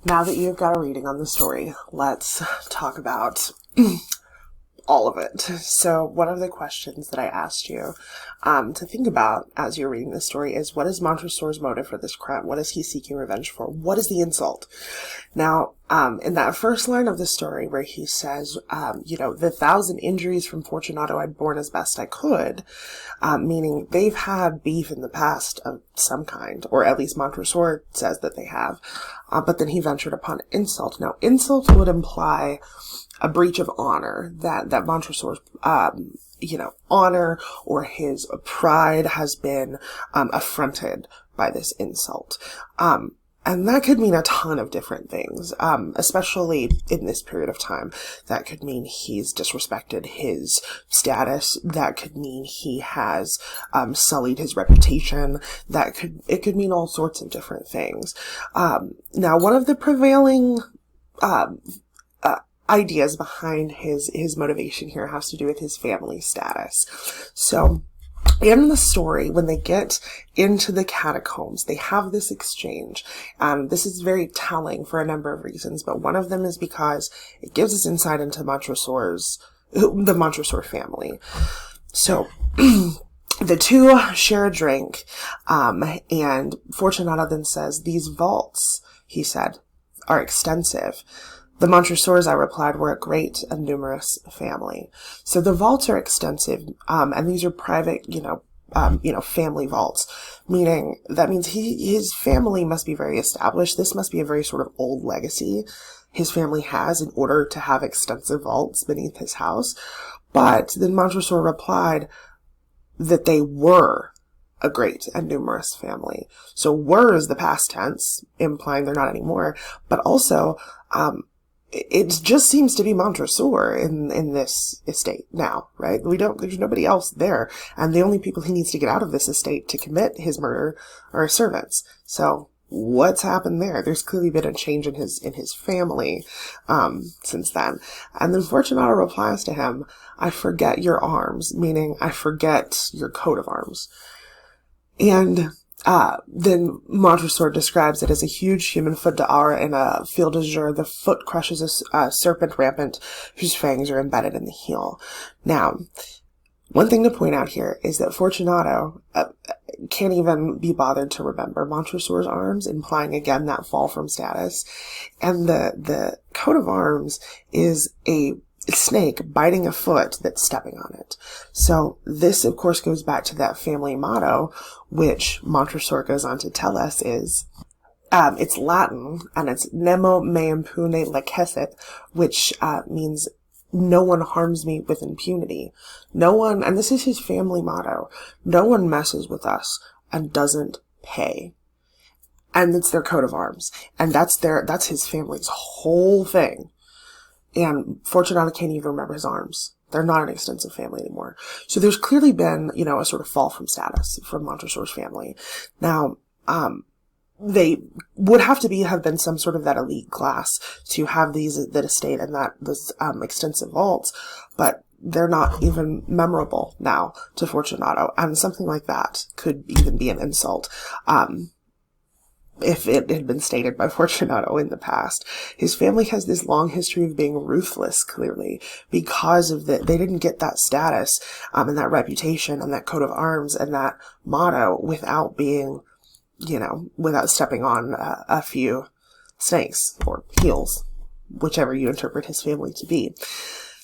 Now that you've got a reading on the story, let's talk about all of it. So one of the questions that I asked you to think about as you're reading this story is, what is Montresor's motive for this crime? What is he seeking revenge for? What is the insult? Now, in that first line of the story where he says, the 1,000 injuries from Fortunato I'd borne as best I could, meaning they've had beef in the past of some kind, or at least Montresor says that they have, but then he ventured upon insult. Now, insult would imply a breach of honor, that Montresor's, honor or his pride has been affronted by this insult. And that could mean a ton of different things, especially in this period of time. That could mean he's disrespected his status. That could mean he has sullied his reputation. It could mean all sorts of different things. Now, one of the prevailing ideas behind his motivation here has to do with his family status. So, in the story, when they get into the catacombs, they have this exchange. This is very telling for a number of reasons, but one of them is because it gives us insight into the Montresor family. So, the two share a drink, and Fortunato then says, "These vaults," he said, "are extensive." The Montresors, I replied, were a great and numerous family. So the vaults are extensive, and these are private, family vaults, meaning that means his family must be very established. This must be a very sort of old legacy his family has in order to have extensive vaults beneath his house. But then Montresor replied that they were a great and numerous family. So were is the past tense, implying they're not anymore, but also, it just seems to be Montresor in this estate now, right? There's nobody else there. And the only people he needs to get out of this estate to commit his murder are his servants. So what's happened there? There's clearly been a change in his family, since then. And then Fortunato replies to him, "I forget your arms," meaning I forget your coat of arms. And then Montresor describes it as a huge human foot d'or in a field d'azur. The foot crushes a serpent rampant whose fangs are embedded in the heel. Now, one thing to point out here is that Fortunato can't even be bothered to remember Montresor's arms, implying again that fall from status. And the coat of arms is a snake biting a foot that's stepping on it. So this, of course, goes back to that family motto, which Montresor goes on to tell us is, it's Latin, and it's nemo me impune lecessit, which means no one harms me with impunity. No one, and this is his family motto, no one messes with us and doesn't pay. And it's their coat of arms. And that's his family's whole thing. And Fortunato can't even remember his arms. They're not an extensive family anymore. So there's clearly been, a sort of fall from status from Montresor's family. Now, they would have been some sort of that elite class to have that estate and this extensive vaults, but they're not even memorable now to Fortunato. And something like that could even be an insult. If it had been stated by Fortunato in the past. His family has this long history of being ruthless, clearly, because of they didn't get that status, and that reputation, and that coat of arms, and that motto without being, without stepping on a few snakes, or heels, whichever you interpret his family to be.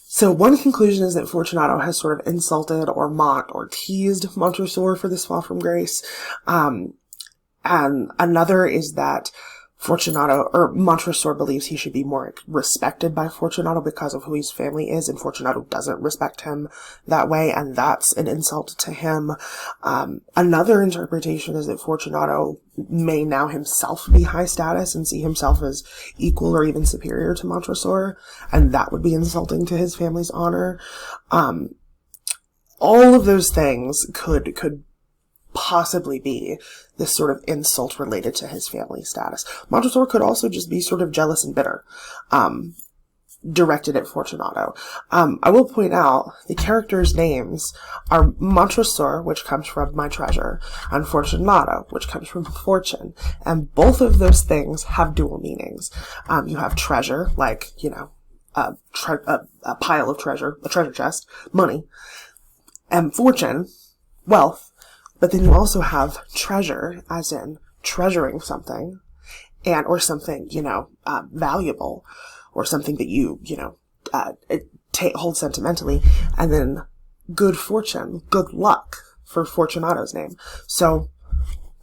So one conclusion is that Fortunato has sort of insulted or mocked or teased Montresor for this fall from grace. And another is that Montresor believes he should be more respected by Fortunato because of who his family is, and Fortunato doesn't respect him that way, and that's an insult to him. Another interpretation is that Fortunato may now himself be high status and see himself as equal or even superior to Montresor, and that would be insulting to his family's honor. All of those things could possibly be this sort of insult related to his family status. Montresor could also just be sort of jealous and bitter. directed at Fortunato. I will point out the characters' names are Montresor, which comes from my treasure, and Fortunato, which comes from fortune. And both of those things have dual meanings. You have treasure, like, a pile of treasure, a treasure chest, money, and fortune, wealth. But then you also have treasure, as in treasuring something, or something, valuable, or something that you hold sentimentally, and then good fortune, good luck for Fortunato's name. So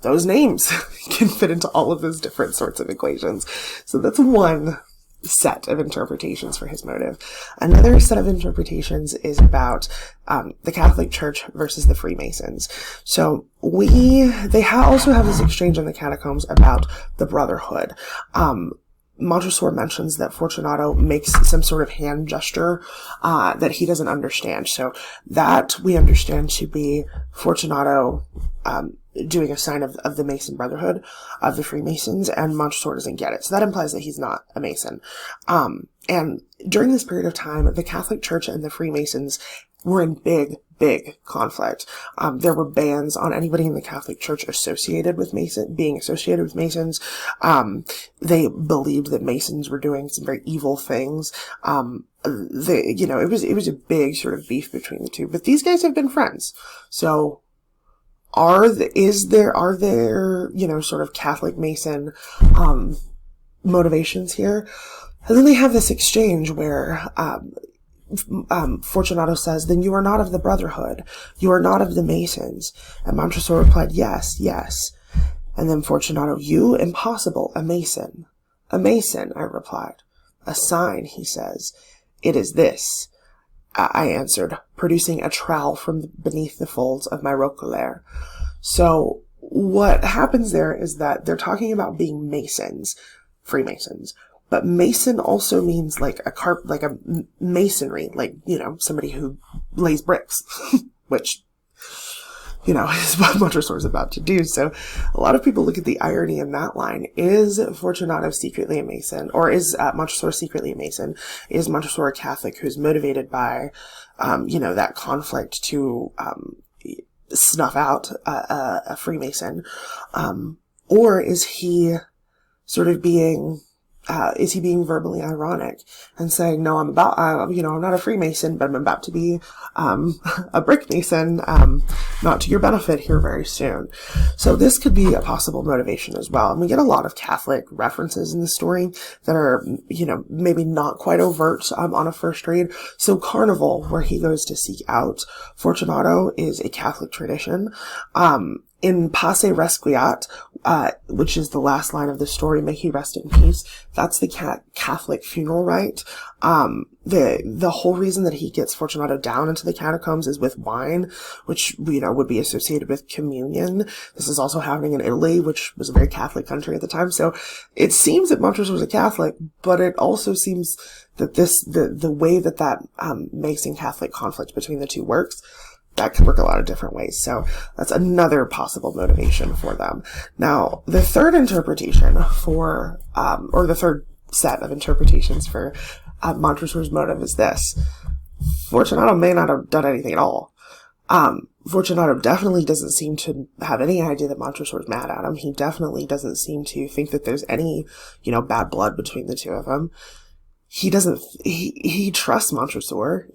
those names can fit into all of those different sorts of equations. So that's one set of interpretations for his motive. Another set of interpretations is about the Catholic Church versus the Freemasons. So they also have this exchange in the catacombs about the Brotherhood. Montresor mentions that Fortunato makes some sort of hand gesture that he doesn't understand. So that we understand to be Fortunato doing a sign of the Mason Brotherhood, of the Freemasons, and Montresor doesn't get it. So that implies that he's not a Mason. And during this period of time, the Catholic Church and the Freemasons were in big conflict. There were bans on anybody in the Catholic Church being associated with Masons. They believed that Masons were doing some very evil things. It was a big sort of beef between the two, but these guys have been friends. So are there, sort of Catholic Mason, motivations here? And then they have this exchange where, Fortunato says, then you are not of the Brotherhood. You are not of the Masons. And Montresor replied, yes. And then Fortunato, you? Impossible. A Mason. A Mason, I replied. A sign, he says. It is this, I answered, producing a trowel from beneath the folds of my roquelaire. So what happens there is that they're talking about being Masons, Freemasons. But Mason also means like a masonry, somebody who lays bricks, which, is what Montresor is about to do. So a lot of people look at the irony in that line. Is Fortunato secretly a Mason? Or is Montresor secretly a Mason? Is Montresor a Catholic who's motivated by, that conflict to snuff out a Freemason? Or is he sort of being verbally ironic and saying, no, I'm not a Freemason, but I'm about to be, a brick mason, not to your benefit here very soon. So this could be a possible motivation as well. And we get a lot of Catholic references in the story that are, maybe not quite overt, on a first read. So Carnival, where he goes to seek out Fortunato, is a Catholic tradition. In Pace Resquiat, which is the last line of the story, may he rest in peace, that's the Catholic funeral rite. The whole reason that he gets Fortunato down into the catacombs is with wine, which, would be associated with communion. This is also happening in Italy, which was a very Catholic country at the time. So it seems that Montresor was a Catholic, but it also seems that the way that Mason Catholic conflict between the two works, that could work a lot of different ways. So that's another possible motivation for them. Now, the third interpretation or the third set of interpretations for Montresor's motive is this. Fortunato may not have done anything at all. Fortunato definitely doesn't seem to have any idea that Montresor's mad at him. He definitely doesn't seem to think that there's any, bad blood between the two of them. He trusts Montresor,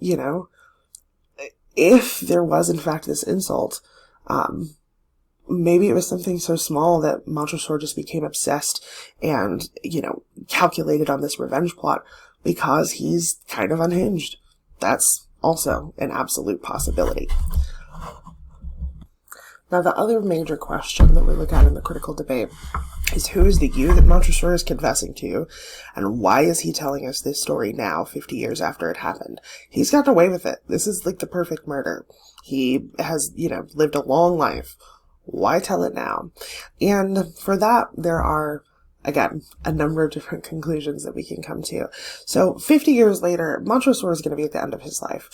If there was, in fact, this insult, maybe it was something so small that Montresor just became obsessed and, calculated on this revenge plot because he's kind of unhinged. That's also an absolute possibility. Now, the other major question that we look at in the critical debate is, who is the you that Montresor is confessing to, and why is he telling us this story now, 50 years after it happened? He's gotten away with it. This is like the perfect murder. He has, lived a long life. Why tell it now? And for that, there are, again, a number of different conclusions that we can come to. So 50 years later, Montresor is going to be at the end of his life.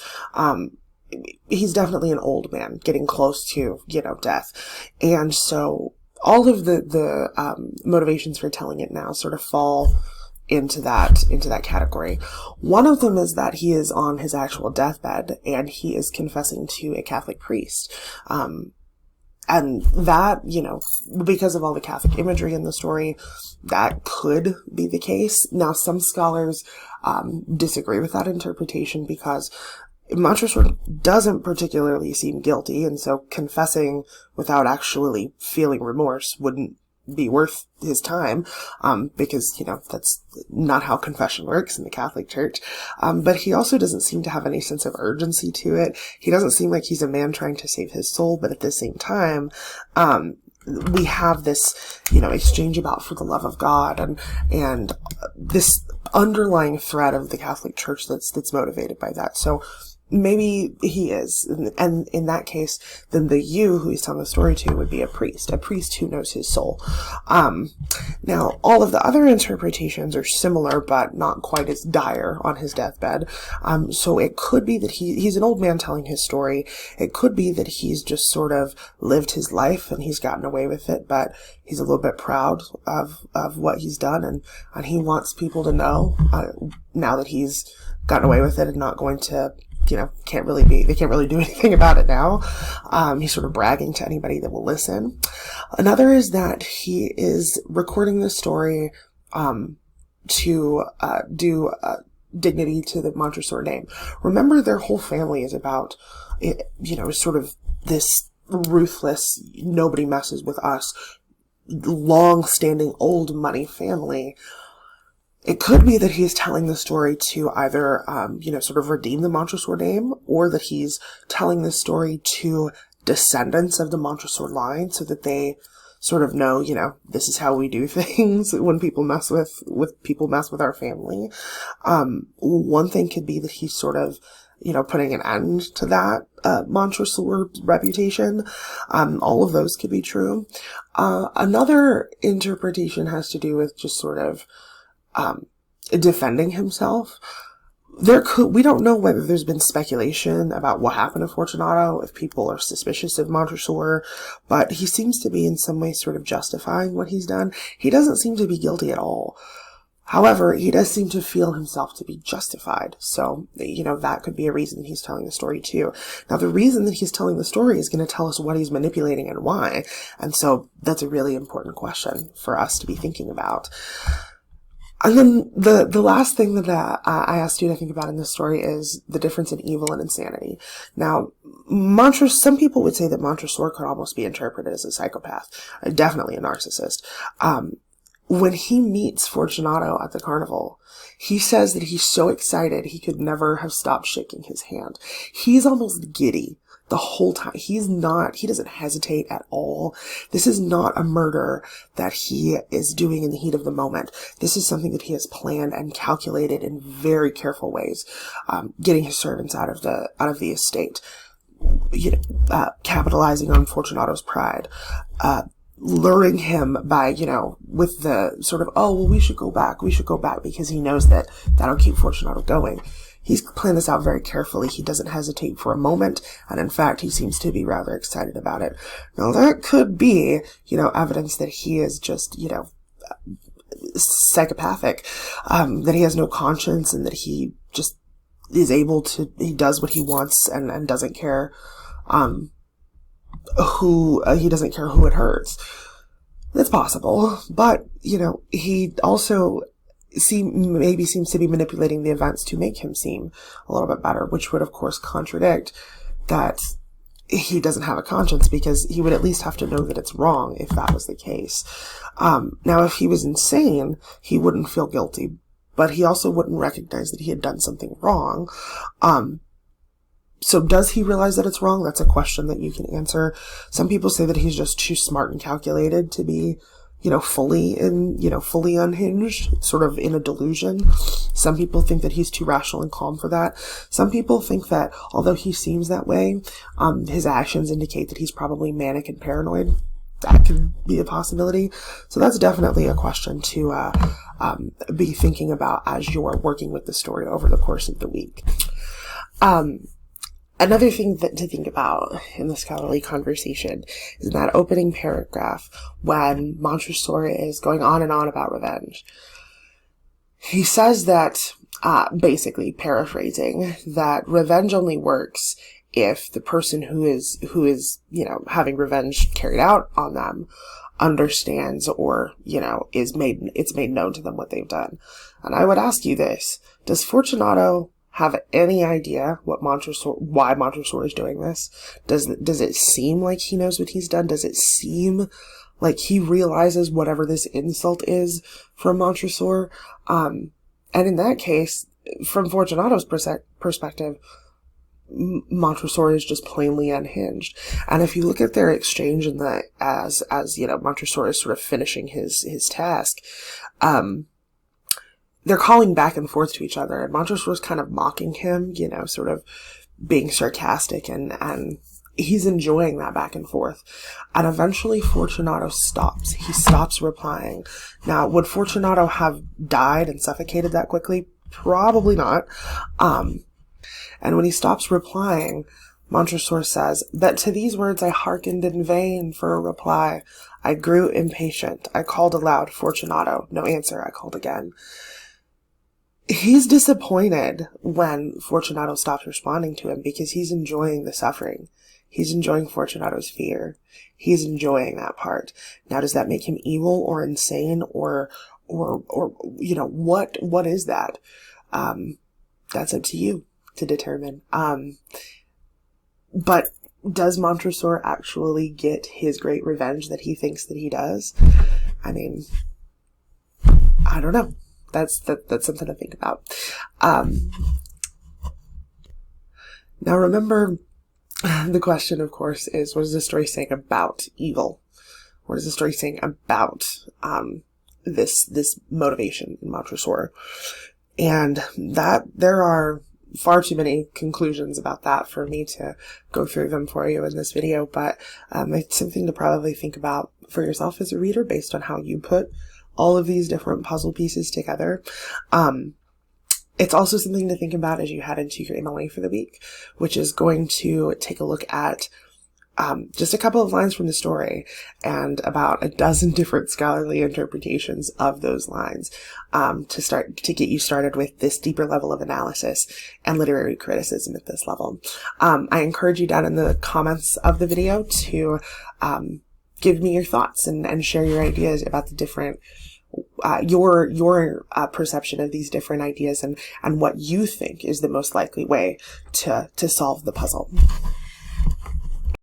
He's definitely an old man, getting close to, death. And so all of the motivations for telling it now sort of fall into that category. One of them is that he is on his actual deathbed and he is confessing to a Catholic priest. And that, because of all the Catholic imagery in the story, that could be the case. Now, some scholars disagree with that interpretation because Montresor doesn't particularly seem guilty, and so confessing without actually feeling remorse wouldn't be worth his time, because, that's not how confession works in the Catholic Church. But he also doesn't seem to have any sense of urgency to it. He doesn't seem like he's a man trying to save his soul, but at the same time, we have this, exchange about for the love of God and this underlying thread of the Catholic Church that's motivated by that. So maybe he is. And in that case, then the you who he's telling the story to would be a priest who knows his soul. Now, all of the other interpretations are similar, but not quite as dire on his deathbed. So it could be that he's an old man telling his story. It could be that he's just sort of lived his life and he's gotten away with it, but he's a little bit proud of what he's done, and he wants people to know, now that he's gotten away with it and not going to, they can't really do anything about it now. He's sort of bragging to anybody that will listen. Another is that he is recording the story, to do dignity to the Montresor name. Remember, their whole family is about, sort of this ruthless, nobody messes with us, long-standing old money family. It could be that he's telling the story to either, sort of redeem the Montresor name, or that he's telling the story to descendants of the Montresor line so that they sort of know, this is how we do things when people mess with our family. One thing could be that he's sort of, putting an end to that, Montresor reputation. All of those could be true. Another interpretation has to do with just sort of, defending himself. We don't know whether there's been speculation about what happened to Fortunato, if people are suspicious of Montresor, but he seems to be in some way sort of justifying what he's done. He doesn't seem to be guilty at all. However, he does seem to feel himself to be justified. So, that could be a reason he's telling the story too. Now, the reason that he's telling the story is going to tell us what he's manipulating and why. And so that's a really important question for us to be thinking about. And then the last thing that I asked you to think about in this story is the difference in evil and insanity. Now, some people would say that Montresor could almost be interpreted as a psychopath, definitely a narcissist. When he meets Fortunato at the carnival, he says that he's so excited he could never have stopped shaking his hand. He's almost giddy the whole time. He doesn't hesitate at all. This is not a murder that he is doing in the heat of the moment. This is something that he has planned and calculated in very careful ways, getting his servants out of the estate, capitalizing on Fortunato's pride, luring him by, with the sort of, oh, well, we should go back because he knows that that'll keep Fortunato going. He's planned this out very carefully. He doesn't hesitate for a moment, and in fact, he seems to be rather excited about it. Now, that could be, evidence that he is just, psychopathic, that he has no conscience, and that he just is he does what he wants and doesn't care, who it hurts. That's possible, but, he also maybe seems to be manipulating the events to make him seem a little bit better, which would of course contradict that he doesn't have a conscience, because he would at least have to know that it's wrong if that was the case. Now, if he was insane, he wouldn't feel guilty, but he also wouldn't recognize that he had done something wrong. So does he realize that it's wrong? That's a question that you can answer. Some people say that he's just too smart and calculated to be fully unhinged, sort of in a delusion. Some people think that he's too rational and calm for that. Some people think that although he seems that way, his actions indicate that he's probably manic and paranoid. That could be a possibility. So that's definitely a question to be thinking about as you're working with the story over the course of the week. Another thing to think about in the scholarly conversation is that opening paragraph when Montresor is going on and on about revenge. He says that, basically paraphrasing, that revenge only works if the person who is, having revenge carried out on them understands, or, it's made known to them what they've done. And I would ask you this: does Fortunato have any idea why Montresor is doing this? Does it seem like he knows what he's done? Does it seem like he realizes whatever this insult is from Montresor? And in that case, from Fortunato's perspective, Montresor is just plainly unhinged. And if you look at their exchange in as Montresor is sort of finishing his task, they're calling back and forth to each other, and Montresor's kind of mocking him, sort of being sarcastic, and he's enjoying that back and forth. And eventually Fortunato stops. He stops replying. Now, would Fortunato have died and suffocated that quickly? Probably not. And when he stops replying, Montresor says, "That to these words I hearkened in vain for a reply. I grew impatient. I called aloud, Fortunato. No answer. I called again." He's disappointed when Fortunato stops responding to him, because he's enjoying the suffering. He's enjoying Fortunato's fear. He's enjoying that part. Now, does that make him evil or insane or what is that? That's up to you to determine. But does Montresor actually get his great revenge that he thinks that he does? I mean, I don't know. That's something to think about. Now remember, the question, of course, is, what is the story saying about evil? What is the story saying about this motivation in Montresor? And that there are far too many conclusions about that for me to go through them for you in this video, but it's something to probably think about for yourself as a reader based on how you put all of these different puzzle pieces together. It's also something to think about as you head into your MLA for the week, which is going to take a look at just a couple of lines from the story and about a dozen different scholarly interpretations of those lines, to get you started with this deeper level of analysis and literary criticism at this level. I encourage you down in the comments of the video to give me your thoughts and share your ideas about the different your perception of these different ideas and what you think is the most likely way to solve the puzzle.